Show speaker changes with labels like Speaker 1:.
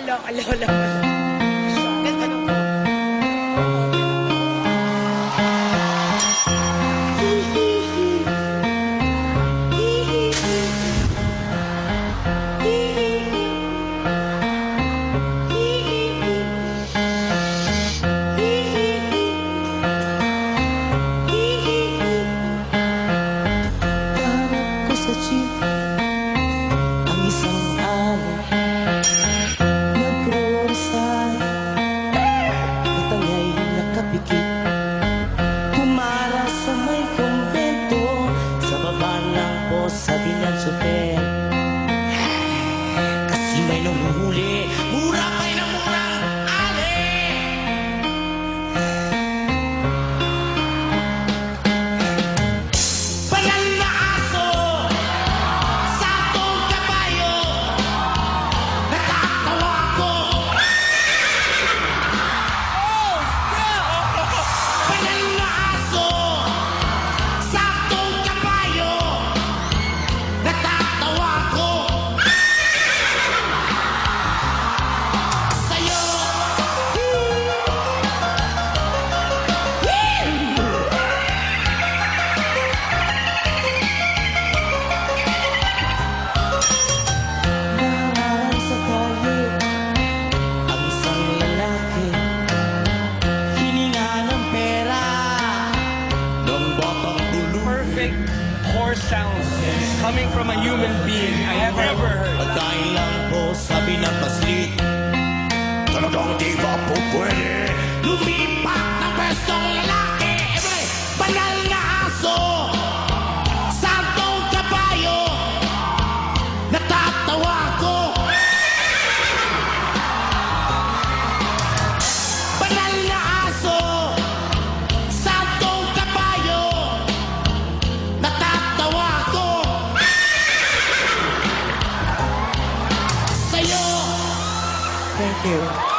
Speaker 1: Loka, lola. Ganda nung
Speaker 2: sa jeep ang isang araw nagkrorasal natangay nakapikit pumara sa may kumbento sa baba ng bus sabi ng sofer kasi may nanghuhuli mura kayo ng murang ali banal na aso
Speaker 3: horse sounds coming from a human being I have ever heard.
Speaker 2: Dahil lang po sabi ng paslit talagang di ba po pwede lumipat na pwestong lalaki banal na aso santong kabayo natatawa ko banal na aso santong kabayo natatawa ko sa'yo. Thank you.